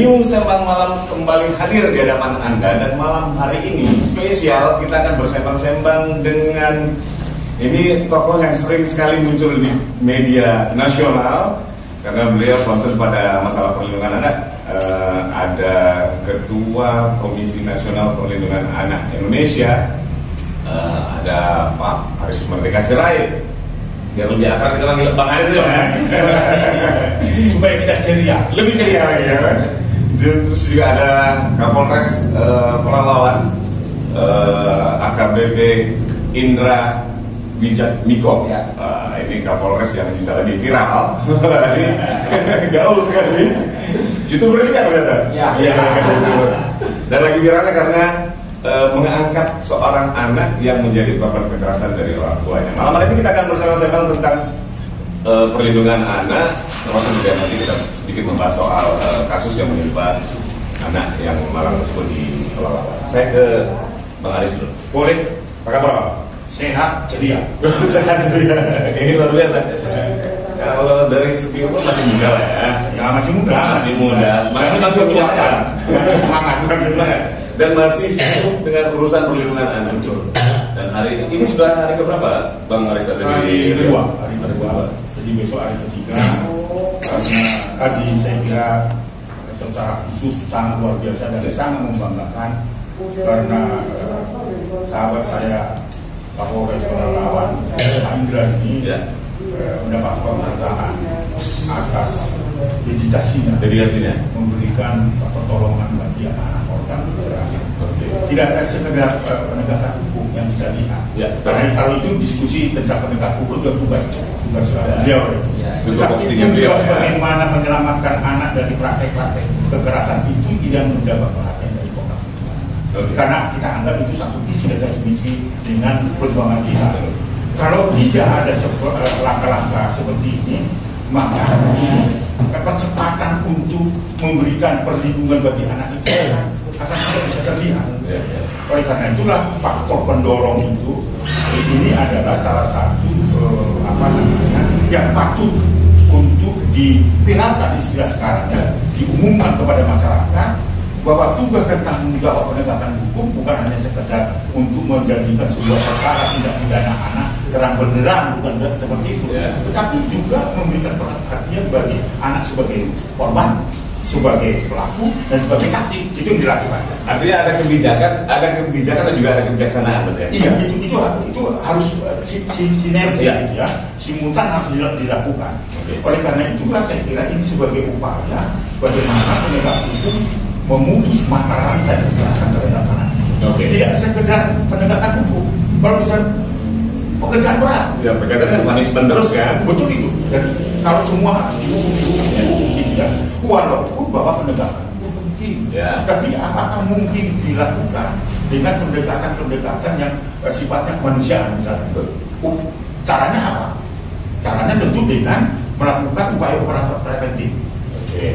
New Sembang Malam kembali hadir di hadapan Anda, dan malam hari ini spesial kita akan bersembang-sembang dengan ini tokoh yang sering sekali muncul di media nasional karena beliau concern pada masalah perlindungan anak. Ada Ketua Komisi Nasional Perlindungan Anak Indonesia, ada Pak Aris Merdeka Sirait. Biar lebih akrab kita panggil Bang Aris ya, supaya kita ceria, lebih ceria lagi ya. Terus juga ada Kapolres Pelalawan, AKBP Indra Wijat Miko. Ini Kapolres yang juga lagi viral, gaul sekali. YouTuber juga ternyata. Ya. Dan lagi viralnya karena mengangkat seorang anak yang menjadi korban kekerasan dari orang tuanya. Malam hari ini kita akan bersama-sama tentang perlindungan anak, termasuk juga nanti kita sedikit membahas soal kasus yang menimpa anak yang malang tersebut di Pelalawan. Saya ke Bang Aris dulu. Boleh? Apa kabar Pak? Sehat, ceria. Sehat, ceria. Ini luar biasa. Kalau dari segi umur masih muda lah ya. Ya masih muda. Masih muda. Semangatnya masih punya. Masih semangat. Dan masih sibuk dengan urusan perlindungan anak. Betul. Dan hari ini sudah hari keberapa Bang Aris ada di kedua. Hari kedua. Jadi besok hari ketiga. Karena tadi saya kira secara khusus sangat luar biasa dan sangat membanggakan karena sahabat saya Kapolres Pelalawan Pak Indra ini mendapat penghargaan atas dedikasinya memberikan pertolongan bagi anak-anak korban kekerasan. Tidak sekedar penegakan hukum yang bisa lihat. Karena kalau itu diskusi tentang penegakan hukum itu tugas beliau. Tetapi tugas bagaimana menyelamatkan anak dari praktek-praktek kekerasan itu yang mendapat perhatian dari Komnas HAM. Karena kita anggap itu satu visi dan satu misi dengan perjuangan kita. Kalau tidak ada langkah-langkah seperti ini, maka percepatan untuk memberikan perlindungan bagi anak itu akan tidak bisa terlihat. Oleh karena itulah faktor pendorong itu ini adalah salah satu yang patut untuk diviralkan istilah sekarang ya, diumumkan kepada masyarakat bahwa tugas dan tanggung jawab penegakan hukum bukan hanya sekedar untuk menjadikan sebuah perkara tindak pidana anak terang benderang, bukan seperti itu, tetapi juga memberikan perhatian bagi anak sebagai korban, sebagai pelaku dan sebagai saksi. Itu yang dilakukan. Artinya ada kebijakan dan juga ada kebijaksanaan, betul ya? Iya, itu harus sinergi ya, simultan harus dilakukan. Oleh karena itulah saya kira ini sebagai upaya bagaimana penegak hukum memutus mata rantai kekerasan terhadap anak. Tidak sekedar penegakan hukum. Kalau bisa pekerjaan berat. Ya, berkaitan dengan punishment terus kan? Betul itu. Dan kalau semua harus dihukum gitu ya. Walaupun bahwa penegakan itu penting. Tapi apakah mungkin dilakukan dengan pendekatan yang sifatnya kemanusiaan misalnya? Caranya apa? Caranya tentu dengan melakukan upaya preventif.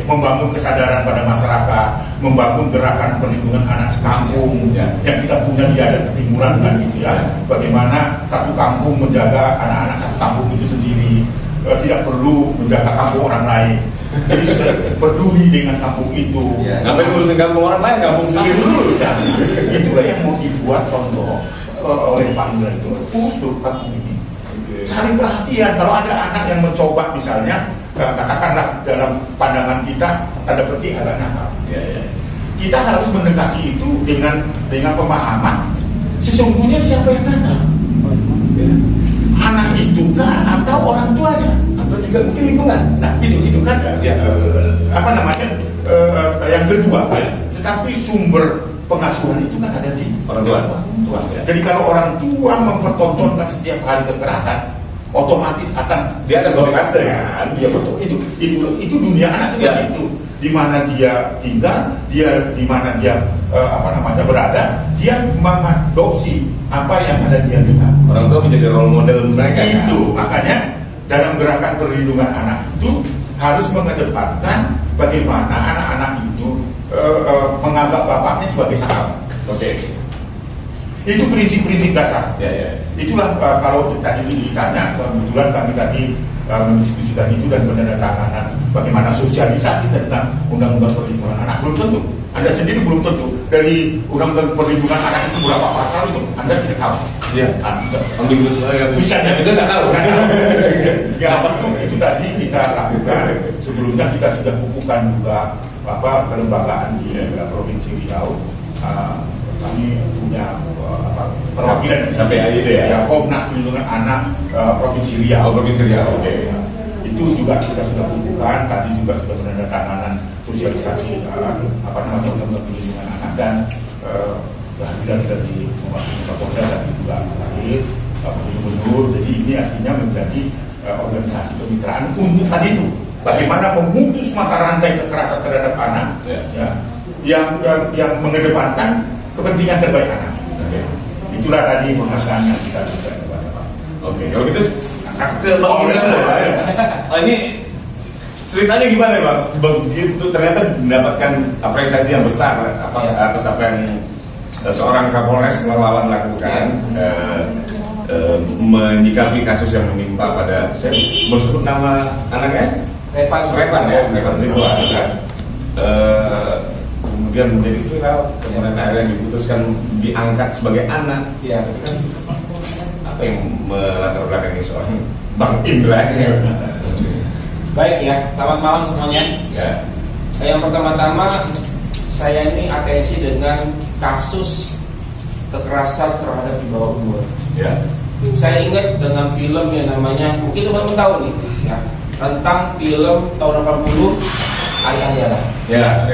Membangun kesadaran pada masyarakat, membangun gerakan perlindungan anak sekampung yang kita punya di Adat Ketimuran kan gitu ya. Bagaimana satu kampung menjaga anak-anak satu kampung itu sendiri, tidak perlu menjaga kampung orang lain. Jadi peduli dengan kampung itu. Ngapain ngurusin kampung orang lain, kampung sendiri dulu. Itulah yang mau dibuat contoh oleh Pak Indra itu untuk kampung ini. Saling perhatian. Kalau ada anak yang mencoba misalnya, katakanlah dalam pandangan kita tanda petik agak nakal. Kita harus mendekati itu dengan pemahaman sesungguhnya siapa yang nakal. Anak itu kah atau orang tuanya atau juga mungkin lingkungan. Nah itu kan yang kedua. Tetapi sumber pengasuhan itu kan ada di orang tua. Jadi kalau orang tua mempertontonkan setiap kali kekerasan, otomatis akan dia akan copy-paste kan? Iya betul. Itu dunia anak seperti itu. Di mana dia tinggal, di mana dia berada, dia mengadopsi apa yang ada dia lihat. Orang tua menjadi role model mereka. Itu makanya dalam gerakan perlindungan anak itu harus mengedepankan bagaimana anak-anak itu menganggap bapaknya sebagai sahabat. Itu prinsip-prinsip dasar. Ya. Itulah kalau tadi ditanya, kebetulan kami tadi mendiskusikan itu dan menandatanganan bagaimana sosialisasi tentang Undang-Undang Perlindungan Anak. Belum tentu, Anda sendiri belum tentu dari Undang-Undang Perlindungan Anak itu berapa pasal itu Anda tidak tahu. Iya. Omnibus Misalnya itu nggak tahu. Itu tadi kita lakukan. Sebelumnya kita sudah kukuhkan juga kelembagaan di Provinsi Riau. Kami punya perwakilan sampai AID ya. Komnas Perlindungan Anak Provinsi Riau. Provinsi Riau. Oke. Itu juga kita sudah kukuhkan. Tadi juga sudah penandatanganan sosialisasi Undang-Undang Perlindungan Anak dan kehadiran dari mewakili Kapolda dan juga hadir Gubernur. Jadi ini artinya menjadi organisasi kemitraan untuk tadi itu bagaimana memutus mata rantai kekerasan terhadap anak yang mengedepankan kepentingan terbaik anak. Itulah tadi pengasuhan yang kita lakukan kepada Pak. Oke, kalau gitu ke Bang Indra. Ini ceritanya gimana Bang? Begitu ternyata mendapatkan apresiasi yang besar atas apa yang seorang Kapolres Melawan lakukan, menyikapi kasus yang menimpa pada, saya bersebut nama anaknya Revan Zibua. Kemudian menjadi viral, kemudian akhirnya diputuskan diangkat sebagai anak. Ya, kan apa yang melatar belakangi seorang Bang Indra? Baik ya, selamat malam semuanya. Ya. Yang pertama-tama saya ini atensi dengan kasus kekerasan terhadap di bawah umur. Ya. Saya ingat dengan film yang namanya, mungkin teman-teman tahu nih, ya, tentang film tahun 80 Ari Anggara. Ya,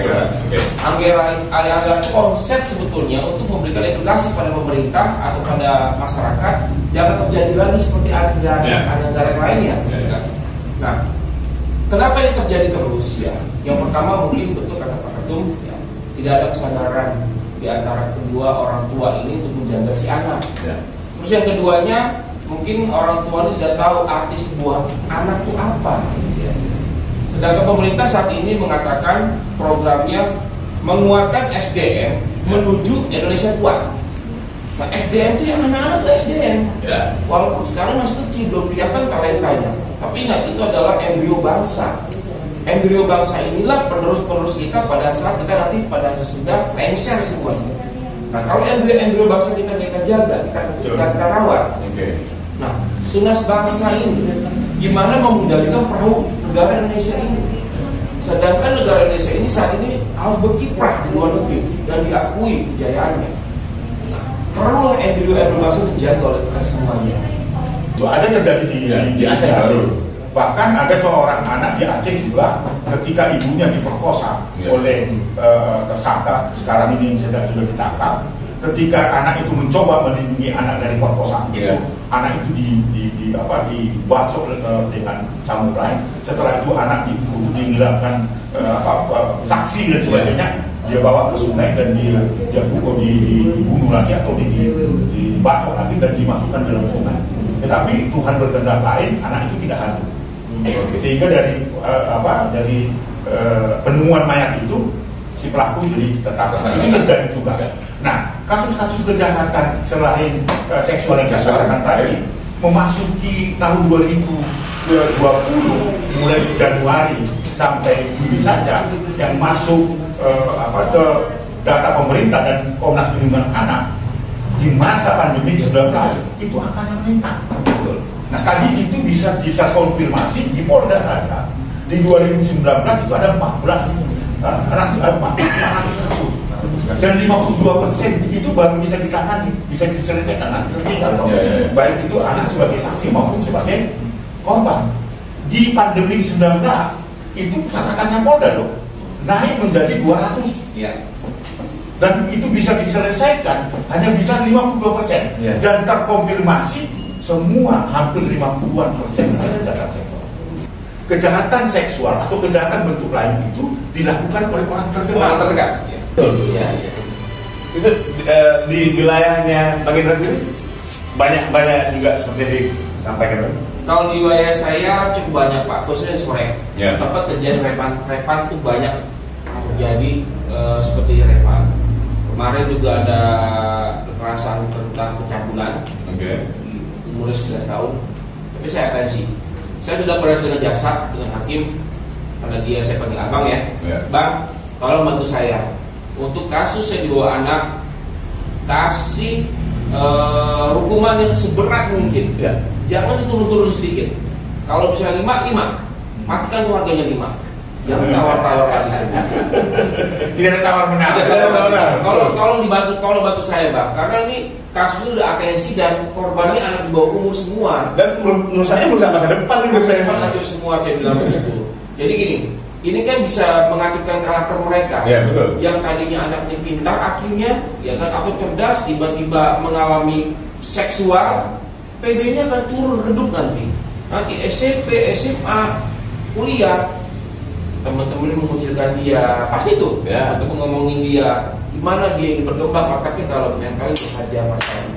oke. Ari Anggara itu konsep sebetulnya untuk memberikan edukasi pada pemerintah atau pada masyarakat jangan terjadi lagi seperti Ari Anggara yang lainnya. Ya. Nah, kenapa ini terjadi terus ya? Yang pertama mungkin betul kata Pak Ketum, ya, tidak ada kesadaran di antara kedua orang tua ini untuk menjaga si anak. Ya. Terus yang keduanya mungkin orang tua ini tidak tahu arti sebuah anak itu apa. Ya. Sedangkan pemerintah saat ini mengatakan programnya menguatkan SDM menuju Indonesia kuat. Nah, SDM itu yang anak-anak itu SDM. Ya. Walaupun sekarang masih kecil belum kelihatan talentanya. Tapi ingat itu adalah embrio bangsa. Embrio bangsa inilah penerus-penerus kita pada saat kita nanti pada sudah lengser semuanya. Nah, kalau embrio bangsa kita jaga, kita rawat. Oke. Nah, tunas bangsa ini gimana mengendalikan perahu negara Indonesia ini. Sedangkan negara Indonesia ini saat ini harus berkiprah di luar negeri dan diakui kejayaannya. Nah, perlu embrio bangsa dijaga oleh kita semuanya. Ada terjadi di Aceh baru. Bahkan ada seorang anak di Aceh juga ketika ibunya diperkosa oleh tersangka sekarang ini sudah ditangkap. Ketika anak itu mencoba melindungi anak dari perkosaan itu, anak itu dibacok dengan samurai. Setelah itu anak itu dihilangkan saksi dan sebagainya, dia bawa ke sungai dan dia dibunuh lagi atau dibacok lagi dan dimasukkan dalam sungai. Tetapi Tuhan berkehendak lain, anak itu tidak ada. Sehingga dari penemuan mayat itu si pelaku jadi tertangkap. Itu terjadi juga. Nah, kasus-kasus kejahatan selain seksual yang saya katakan tadi memasuki tahun 2020 mulai Januari sampai Juli saja yang masuk ke data pemerintah dan Komnas Perlindungan Anak di masa pandemi 19 itu akan meningkat. Nah, tadi itu bisa kita konfirmasi di Polda saja. Di 2019 itu ada 400 kasus. Dan 52% itu baru bisa ditangani, bisa diselesaikan. Nah, baik itu anak sebagai saksi maupun sebagai korban. Di pandemi 19 itu catatannya Polda loh naik menjadi 200. Dan itu bisa diselesaikan hanya bisa 52%. Dan terkonfirmasi semua hampir 50% kejahatan seksual. Kejahatan seksual atau kejahatan bentuk lain itu dilakukan oleh orang terdekat. Itu di wilayahnya Bang Indra sendiri banyak juga seperti yang disampaikan. Kalau di wilayah saya cukup banyak Pak, khususnya di sore. Dapat kejadian repan itu banyak terjadi seperti repan. Kemarin juga ada kekerasan tentang pencabulan. Umurnya 11 tahun. Tapi saya atensi. Saya sudah berhasil dengan jasa dengan hakim karena dia saya panggil abang ya. Bang, tolong bantu saya untuk kasus yang dibawa anak, kasih hukuman yang seberat mungkin. Jangan diturun-turun sedikit. Kalau bisa 5, matikan keluarganya 5. Jangan tawar-tawar lagi. Tidak ada tawar menawar. Tolong dibantu, tolong bantu saya bang. Karena ini kasus sudah atensi dan korbannya anak di bawah umur semua. Dan menurut saya merusak masa depan nih semua saya bilang begitu. Jadi gini, ini kan bisa mengacaukan karakter mereka. Ya, betul. Yang tadinya anaknya pintar, akhirnya ya kan atau cerdas, tiba-tiba mengalami seksual, PB-nya akan turun redup nanti. Nanti SMP, SMA, kuliah, teman-teman mengucilkan dia, pasti tuh. Untuk ngomongin dia, gimana dia ingin berkembang, makanya kalau mental itu saja masalah.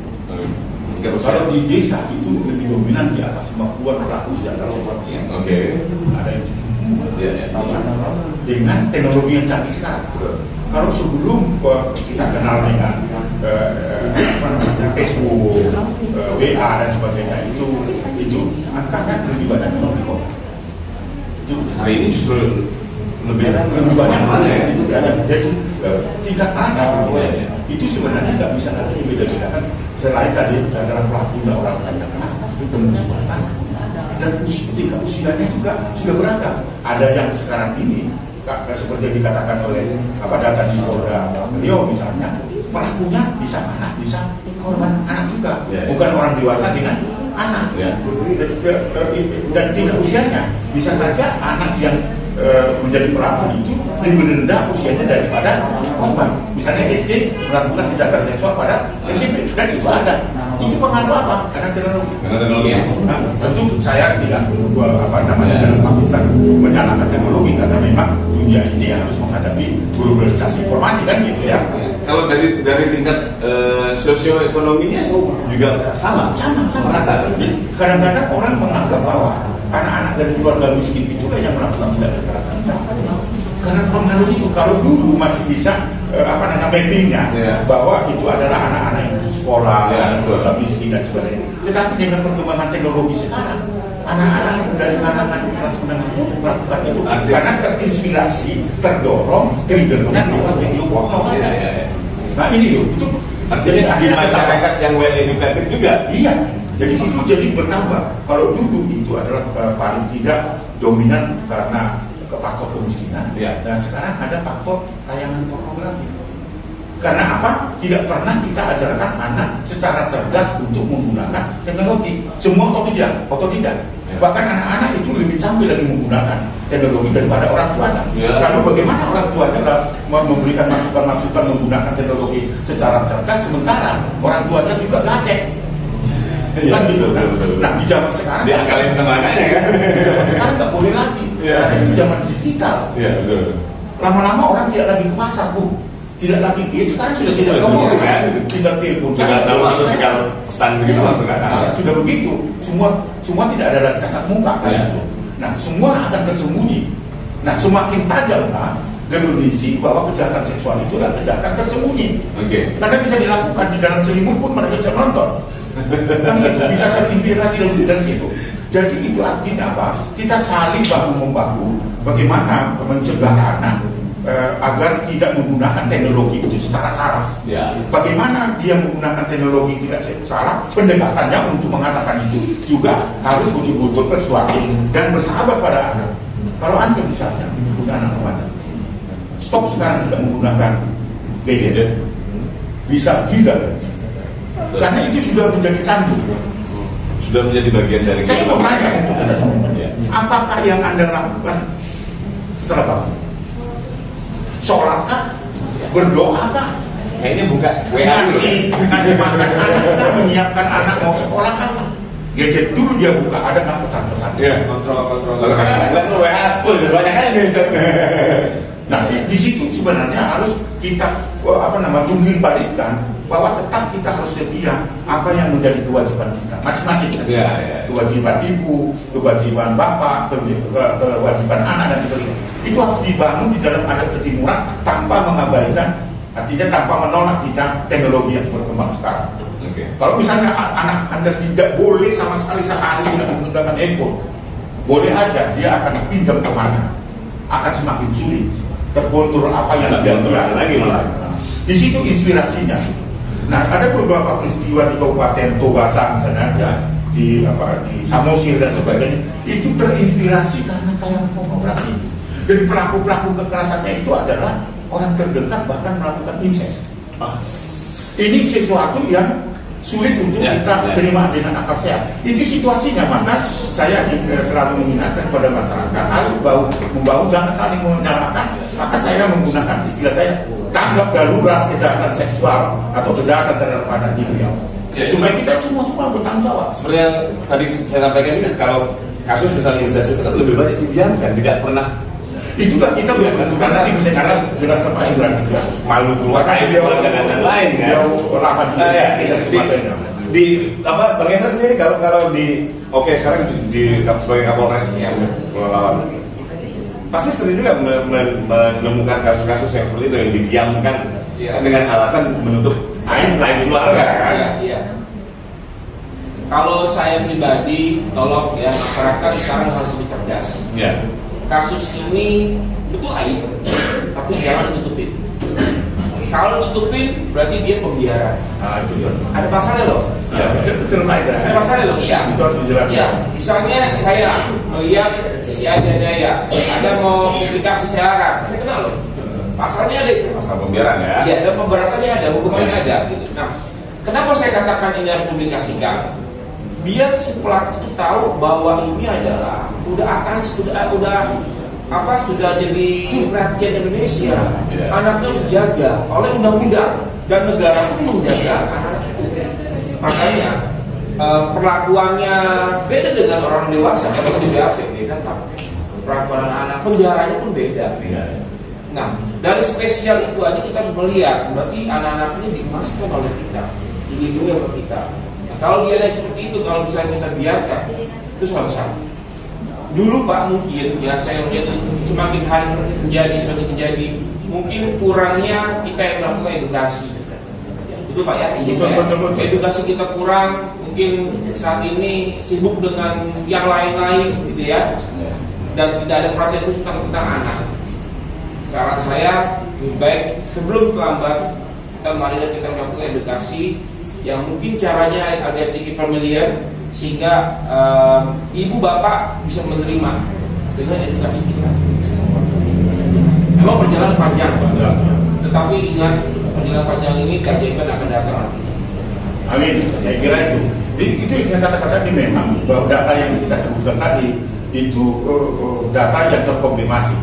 Kalau di desa itu lebih dominan di atas 50-an pelaku tidak terlalu penting. Ada yang dengan teknologi yang canggih sekarang. Kalau sebelum kita kenal dengan Facebook, WA dan sebagainya itu angkanya lebih banyak di kota. Itu hari ini justru lebih banyak mana ya? Jadi tingkat anak itu sebenarnya nggak bisa lagi dibedakan selain tadi antara pelaku dan orang terdekat itu sebatas dan tingkat usianya juga sudah beragam. Ada yang sekarang ini seperti yang dikatakan oleh data di Polda Riau misalnya, pelakunya bisa anak, bisa korban anak juga, bukan orang dewasa dengan anak. Dan tingkat usianya bisa saja anak yang menjadi pelaku itu lebih rendah usianya daripada korban. Misalnya SD melakukan kejahatan seksual pada SMP, dan itu ada. Itu pengaruh apa? Karena teknologi. Nah, tentu saya tidak dalam kapasitas menyalahkan teknologi karena memang dunia ini harus menghadapi globalisasi informasi kan gitu ya. Kalau dari tingkat sosioekonominya juga sama. Kadang-kadang orang menganggap bahwa anak-anak dari keluarga miskin itulah yang melakukan tindak kekerasan. Karena pengaruh itu, kalau dulu masih bisa mappingnya bahwa itu adalah anak-anak yang sekolah, keluarga miskin dan sebagainya. Tetapi dengan perkembangan teknologi sekarang, anak-anak dari kalangan kelas menengah itu melakukan itu karena terinspirasi, terdorong, triggernya lewat video porno. Nah ini loh, itu artinya di masyarakat yang well educated juga. Iya. Jadi itu jadi bertambah. Kalau dulu itu adalah paling tidak dominan karena faktor kemiskinan, dan sekarang ada faktor tayangan pornografi. Karena apa? Tidak pernah kita ajarkan anak secara cerdas untuk menggunakan teknologi. Semua otodidak. Bahkan anak-anak itu lebih canggih lagi menggunakan teknologi daripada orang tuanya. Lalu bagaimana orang tuanya memberikan masukan-masukan menggunakan teknologi secara cerdas, sementara orang tuanya juga gadget. Kan gitu kan. Nah di zaman sekarang diakalin sama anaknya kan. Di zaman sekarang nggak boleh lagi. Karena di zaman digital. Lama-lama orang tidak lagi ke pasar, Bu. Tidak lagi, sekarang sudah tidak ngomong kan, tinggal telepon, tinggal pesan begitu langsung kan. Sudah begitu, semua tidak ada lagi tatap muka kan. Nah semua akan tersembunyi. Nah semakin tajamlah definisi bahwa kejahatan seksual itu adalah kejahatan tersembunyi. Karena bisa dilakukan di dalam selimut pun mereka bisa nonton. Kan itu bisa terinspirasi dari situ. Jadi itu artinya apa? Kita saling bahu membahu bagaimana mencegah anak agar tidak menggunakan teknologi itu secara salah. Bagaimana dia menggunakan teknologi tidak salah, pendekatannya untuk mengatakan itu juga harus betul-betul persuasif dan bersahabat pada anak. Kalau Anda misalnya menggunakan anak remaja, stop sekarang tidak menggunakan gadget, bisa gila. Karena itu sudah menjadi candu. Sudah menjadi bagian dari saya mau tanya untuk kita semua, apakah yang Anda lakukan setelah bangun? Sholatkah? Berdoakah? Kayaknya buka WA ngasih makan anak, menyiapkan anak mau sekolah kan? Gadget dulu dia buka, ada nggak pesan-pesan? Kontrol. Kalau WA, banyak aja nih. Nah di situ sebenarnya harus kita jungkir balikkan bahwa tetap kita harus setia apa yang menjadi kewajiban kita masing-masing. Kewajiban ibu, kewajiban bapak, kewajiban anak dan sebagainya. Itu harus dibangun di dalam adat ketimuran tanpa mengabaikan Artinya tanpa menolak kita teknologi yang berkembang sekarang. Oke. Kalau misalnya anak Anda tidak boleh sama sekali sehari tidak menggunakan handphone, boleh aja dia akan pinjam kemana, akan semakin sulit terkontrol apa yang dia lakukan lagi malah. Di situ inspirasinya. Nah, ada beberapa peristiwa di Kabupaten Togasa misalnya, di Samosir dan sebagainya, itu terinspirasi karena tayangan pornografi. Dan pelaku-pelaku kekerasannya itu adalah orang terdekat, bahkan melakukan incest. Ini sesuatu yang sulit untuk kita terima dengan akal sehat. Itu situasinya, maka saya selalu mengingatkan kepada masyarakat, ayo membangun, jangan saling menyalahkan. Maka saya menggunakan istilah saya, tanggap darurat kejahatan seksual atau kejahatan terhadap anak diri supaya kita semua bertanggung jawab. Seperti yang tadi saya sampaikan ini, kalau kasus misalnya incest itu kan lebih banyak dibiarkan, tidak pernah. Itulah kita karena jelas Pak Indra juga malu keluar dan lain kan. Di apa Bang Hendra sendiri kalau di sekarang di sebagai Kapolres yang melawan, pasti sering juga menemukan kasus-kasus yang seperti itu yang didiamkan dengan alasan menutup aib keluarga kan. Iya. Kalau saya pribadi, tolong ya masyarakat sekarang harus lebih cerdas. Iya. Kasus ini betul aib, tapi jangan ditutupin. Kalau ditutupin berarti dia pembiaran. Itu ya. Ada pasalnya loh. Ya, betul Pak. Ada pasalnya loh. Iya. Itu harus dijelaskan. Iya. Misalnya saya melihat si Ajaya ada mau publikasi siaran, saya kenal loh. Pasalnya ada itu. Pasal pembiaran ya. Iya, dan pemberatannya ada, hukumannya ada. Gitu. Nah, kenapa saya katakan ini harus dipublikasikan? Biar si pelaku itu tahu bahwa ini adalah sudah jadi perhatian Indonesia. Anaknya harus dijaga oleh undang-undang dan negara pun menjaga anak itu. Makanya perlakuannya beda dengan orang dewasa. Kalau dewasa beda kan, perlakuan anak penjaranya pun beda. Nah, dari spesial itu aja kita harus melihat, berarti anak-anak ini dikemaskan oleh kita, dilindungi oleh kita. Kalau dia seperti itu, kalau bisa kita biarkan, itu soal besar. Dulu Pak mungkin, ya saya melihat semakin hari semakin terjadi, mungkin kurangnya kita yang melakukan edukasi. Itu Pak ya, betul. Edukasi kita kurang, mungkin saat ini sibuk dengan yang lain-lain, gitu ya, dan tidak ada perhatian khusus tentang anak. Saran saya, lebih baik sebelum terlambat, kita melakukan edukasi yang mungkin caranya agak sedikit familiar sehingga ibu bapak bisa menerima dengan edukasi kita. Memang perjalanan panjang, tetapi ingat perjalanan panjang ini keajaiban akan datang nantinya. Amin. Saya kira itu yang kata-kata tadi memang bahwa data yang kita sebutkan tadi itu data yang terkonfirmasi.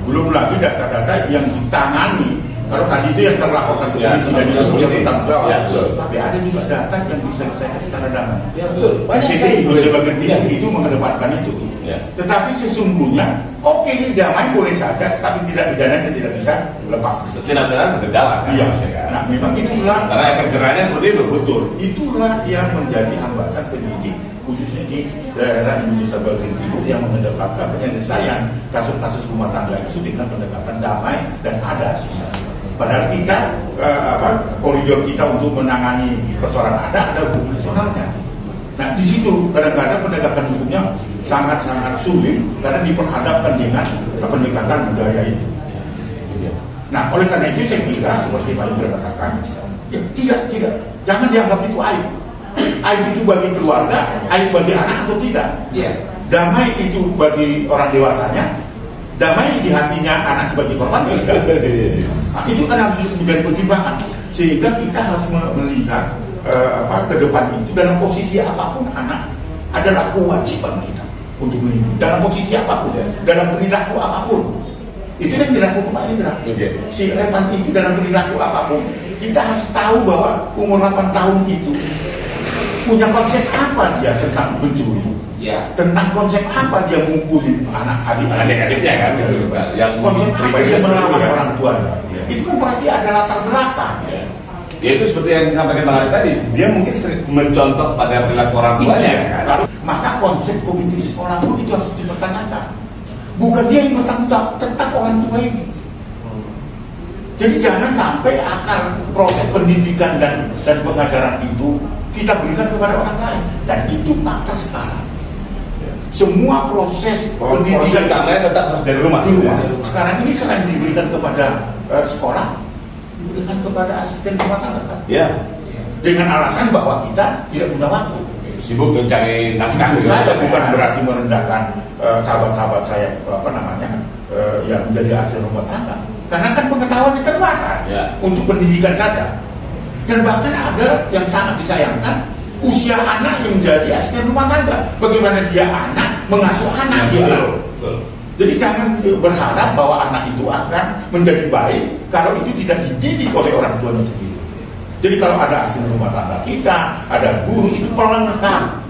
Belum lagi data-data yang ditangani. Kalau tadi itu yang terlaporkan ke polisi dan itu punya bertanggung jawab. Tapi ada juga data yang bisa diselesaikan secara damai. Betul. Banyak sekali. Sebagian tinggi itu mengedepankan itu. Tetapi sesungguhnya ini damai boleh saja, tapi tidak pidana dan tidak bisa lepas. Tindak-tindakan berjalan. Iya. Nah, memang itulah karena efek jerahnya seperti itu. Betul. Itulah yang menjadi hambatan penyidik khususnya di daerah Indonesia bagian timur yang mengedepankan penyelesaian kasus-kasus rumah tangga itu dengan pendekatan damai dan ada. Padahal kita koridor kita untuk menangani persoalan ada hukum nasionalnya. Nah di situ kadang-kadang penegakan hukumnya sangat-sangat sulit karena diperhadapkan dengan pendekatan budaya itu. Nah oleh karena itu saya kira seperti Pak Indra katakan, ya, tidak, jangan dianggap itu aib. Aib itu bagi keluarga, aib bagi anak atau tidak. Damai itu bagi orang dewasanya, damai di hatinya anak sebagai korban. Nah, itu kan harus menjadi pertimbangan sehingga kita harus melihat ke depan itu dalam posisi apapun anak adalah kewajiban kita untuk melindungi dalam posisi apapun, dalam perilaku apapun. Itu yang dilakukan Pak Indra. Si Revan itu dalam perilaku apapun kita harus tahu bahwa umur 8 tahun itu punya konsep apa dia tentang pencuri. Tentang konsep apa dia mukulin adik-adiknya kan, gitu. Yang konsep apa dia melawan orang tuanya. Itu kan berarti ada latar belakang. Ya itu seperti yang disampaikan Bang Aris tadi, dia mungkin sering mencontoh pada perilaku orang tuanya kan. Maka konsep komite sekolah pun itu harus dipertanyakan. Bukan dia yang bertanggung jawab tentang orang tua ini. Jadi jangan sampai akar proses pendidikan dan pengajaran itu kita berikan kepada orang lain, dan itu fakta sekarang. Semua proses pendidikan utamanya tetap harus dari rumah. Sekarang ini selain diberikan kepada sekolah, diberikan kepada asisten rumah tangga kan? Ya. Dengan alasan bahwa kita tidak punya waktu. Sibuk mencari nafkah. Saya bukan berarti merendahkan sahabat-sahabat saya yang menjadi asisten rumah tangga. Karena kan pengetahuannya terbatas untuk pendidikan saja. Dan bahkan ada yang sangat disayangkan, usia anak yang menjadi asisten rumah tangga. Bagaimana dia anak mengasuh anak gitu. Jadi jangan berharap bahwa anak itu akan menjadi baik kalau itu tidak dididik oleh orang tuanya sendiri. Jadi kalau ada asisten rumah tangga kita, ada guru, itu pelengkap.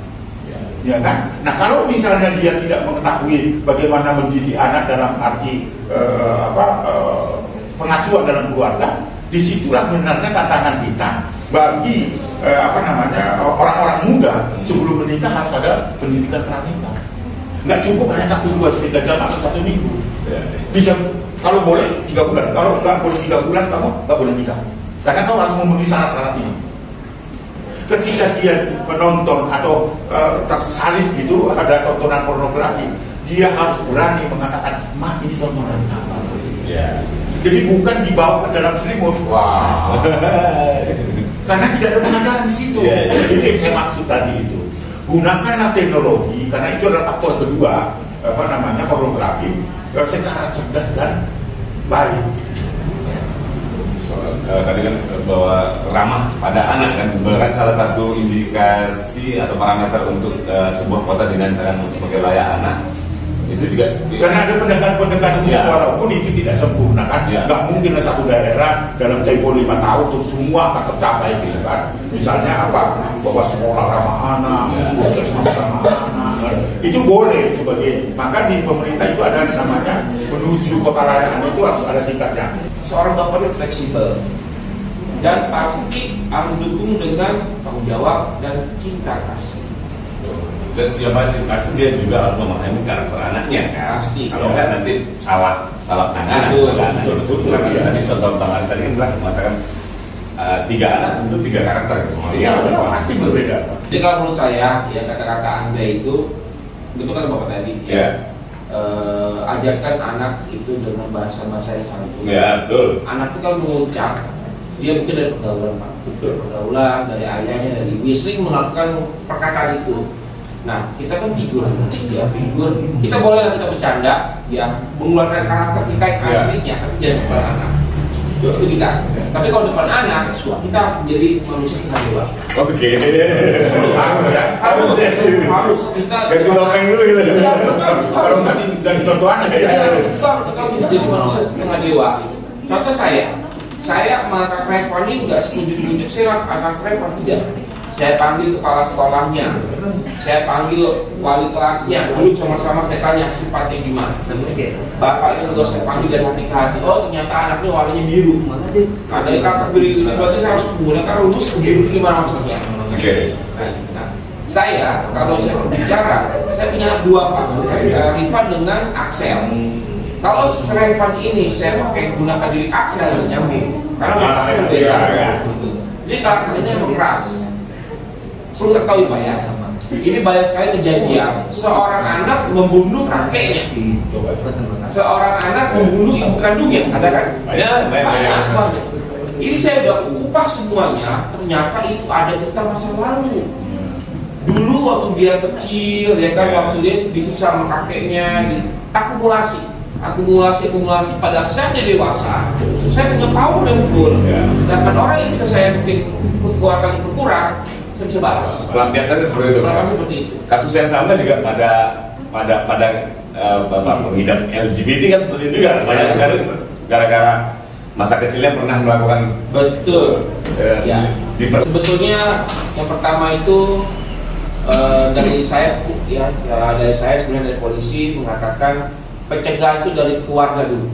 Ya kan? Nah kalau misalnya dia tidak mengetahui bagaimana mendidik anak dalam arti pengasuhan dalam keluarga, disitulah benarnya tantangan kita bagi orang-orang muda sebelum menikah harus ada pendidikan pranikah. Nggak cukup hanya 1-2-3 jam atau 1 minggu. Bisa kalau boleh 3 bulan, kalau nggak boleh 3 bulan kamu nggak boleh nikah. Karena kamu harus memenuhi syarat-syarat ini. Ketika dia menonton atau tersalib gitu ada tontonan pornografi, dia harus berani mengatakan, "Ma, ini tontonan apa?" Jadi bukan dibawa ke dalam selimut. Wow. Karena tidak ada pengajaran di situ. Itu yang saya maksud tadi itu. Gunakanlah teknologi karena itu adalah faktor kedua pornografi secara cerdas dan baik. Tadi kan bahwa ramah pada anak kan, bahkan salah satu indikasi atau parameter untuk sebuah kota dinamakan sebagai layak anak itu juga karena ada pendekatan walaupun itu tidak sempurna kan, nggak mungkin satu daerah dalam tempo 5 tahun terus semua akan tercapai gitu kan. Misalnya bahwa sekolah ramah anak, puskesmas ramah anak, itu boleh sebagai, maka di pemerintah itu ada namanya menuju kota layak anak itu harus ada tingkatnya. Seorang bapak itu fleksibel dan pasti harus dukung dengan tanggung jawab dan cinta kasih. Dan pasti dia juga harus memahami karakter anaknya kan. Pasti. Kalau enggak nanti salah tangan. Tadi contoh tadi kan bilang mengatakan 3 anak tentu 3 karakter. Iya, pasti berbeda. Jadi kalau menurut saya ya kata-kata Anda itu betul kan bapak tadi. Ajarkan anak itu dengan bahasa-bahasa yang santun. Ya, betul. Anak itu kan mengucap, dia mungkin dari pergaulan, dari ayahnya, dari ibu, sering melakukan perkataan itu. Nah, kita kan figur, kita boleh kita bercanda, ya, mengeluarkan karakter kita yang aslinya, tapi jangan depan anak. Itu kita. Tapi kalau depan anak, kita menjadi manusia setengah dewa. Oke. Harus kita ganti topeng dulu gitu. Kalau nggak dari contoh anak kita menjadi manusia setengah dewa. Contoh saya mengangkat telepon ini nggak setuju saya angkat telepon tidak. Saya panggil kepala sekolahnya, saya panggil wali kelasnya, dulu sama-sama saya tanya sifatnya gimana. Bapak itu juga saya panggil dan hati ke hati. Oh ternyata anaknya warnanya biru. Ada yang kakak biru ini berarti saya harus menggunakan rumus biru gimana maksudnya? Nah, saya kalau saya berbicara, saya punya 2 pak, Rifan dengan Axel. Kalau Rifan ini saya pakai gunakan diri Axel nyambung, karena bapaknya berbeda. Jadi karakternya emang keras. Perlu ketahui Pak ya, ini banyak sekali kejadian seorang anak membunuh kakeknya, seorang anak membunuh ibu kandungnya, ada kan? Banyak. Ini saya udah kupas semuanya, ternyata itu ada cerita masa lalu. Dulu waktu dia kecil, ya kan, waktu dia disiksa sama kakeknya, akumulasi pada saat dia dewasa, saya punya power yang full. Dan orang yang bisa saya mungkin kekuatan berkurang, saya bisa balas. Pelampiasannya seperti itu. Kasus yang sama juga pada pengidap LGBT kan seperti itu juga. Banyak sekali gara-gara masa kecilnya pernah melakukan. Betul. Sebetulnya yang pertama itu dari saya sebenarnya dari polisi mengatakan pencegahan itu dari keluarga dulu.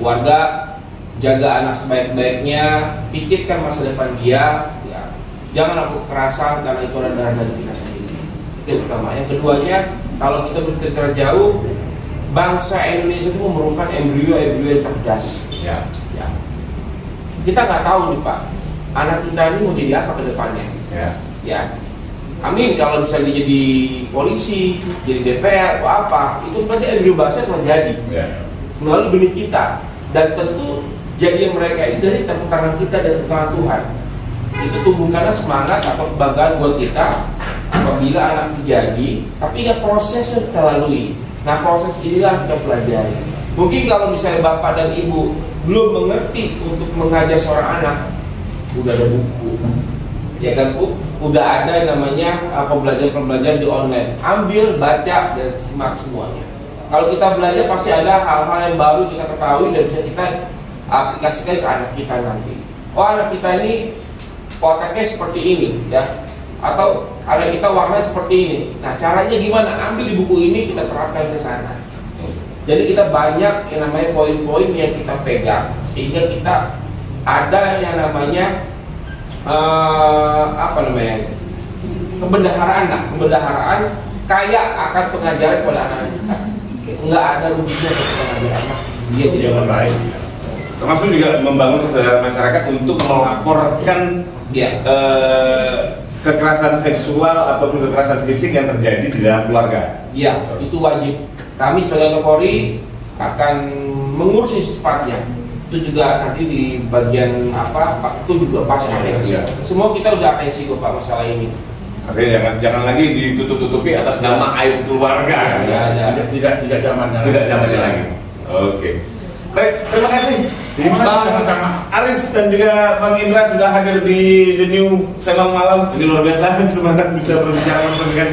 Keluarga jaga anak sebaik-baiknya, pikirkan masa depan dia. Jangan lakukan kekerasan karena itu adalah darah dari kita sendiri. Itu pertama. Yang keduanya, kalau kita berpikir jauh, bangsa Indonesia itu memerlukan embrio yang cerdas. kita nggak tahu nih Pak, anak kita ini mau jadi apa ke depannya. Ya, amin kalau bisa jadi polisi, jadi DPR atau apa, itu pasti edukasi terjadi melalui benih kita. Dan tentu jadi mereka itu dari tangan kita dan tangan Tuhan. Itu tumbuhkanlah semangat atau kebanggaan buat kita apabila anak terjadi, tapi ya prosesnya kita lalui. Nah proses inilah kita pelajari. Mungkin kalau misalnya bapak dan ibu belum mengerti untuk mengajar seorang anak, udah ada buku, ya kan Bu, udah ada yang namanya pembelajaran di online. Ambil, baca dan simak semuanya. Kalau kita belajar pasti ada hal-hal yang baru kita ketahui dan bisa kita aplikasikan ke anak kita nanti. Oh anak kita ini otaknya seperti ini, ya, atau anak kita warna seperti ini. Nah caranya gimana? Ambil di buku ini kita terapkan ke sana. Jadi kita banyak yang namanya poin-poin yang kita pegang, sehingga kita ada yang namanya kebendaharaan kaya akan pengajaran pada anak kita. Nggak ada ruginya ketika mengajar anak dia tidak baik. Termasuk juga membangun kesadaran masyarakat untuk melaporkan kekerasan seksual ataupun kekerasan fisik yang terjadi di dalam keluarga. Iya, itu wajib. Kami sebagai Polri akan mengurus secepatnya. Itu juga nanti di bagian itu juga pasti. Semua kita udah atensi kok Pak masalah ini. Oke, jangan lagi ditutup-tutupi atas nama aib keluarga. Tidak zamannya lagi. Oke. Baik, terima kasih. Sama-sama. Aris dan juga Bang Indra sudah hadir di The New Sembang Malam. Ini luar biasa, semangat bisa berbicara langsung dengan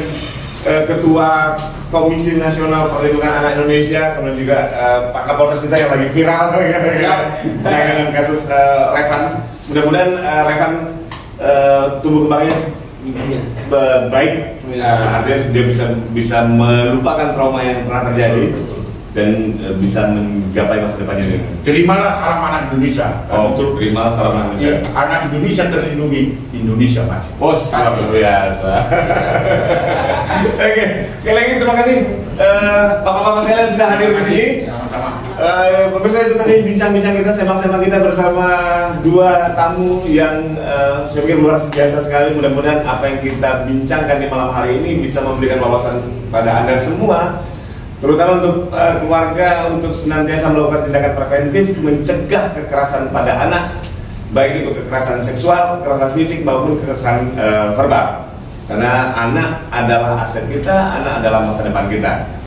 Ketua Komisi Nasional Perlindungan Anak Indonesia, kemudian juga Pak Kapolres kita yang lagi viral dengan kasus Revan. Mudah-mudahan Revan tumbuh kembangnya baik, artinya dia bisa melupakan trauma yang pernah terjadi dan bisa menggapai masa depannya. Terimalah salam anak Indonesia. Terimalah salam anak Indonesia. Anak Indonesia terlindungi, Indonesia maju. Oh, luar biasa. Oke, sekali lagi terima kasih bapak-bapak sekalian sudah hadir di sini. Sama-sama. Pemirsa, itu tadi bincang-bincang kita, sembang-sembang kita bersama dua tamu yang saya pikir luar biasa sekali. Mudah-mudahan apa yang kita bincangkan di malam hari ini bisa memberikan wawasan pada Anda semua, terutama untuk keluarga, untuk senantiasa melakukan tindakan preventif mencegah kekerasan pada anak, baik itu kekerasan seksual, kekerasan fisik maupun kekerasan verbal. Karena anak adalah aset kita, anak adalah masa depan kita.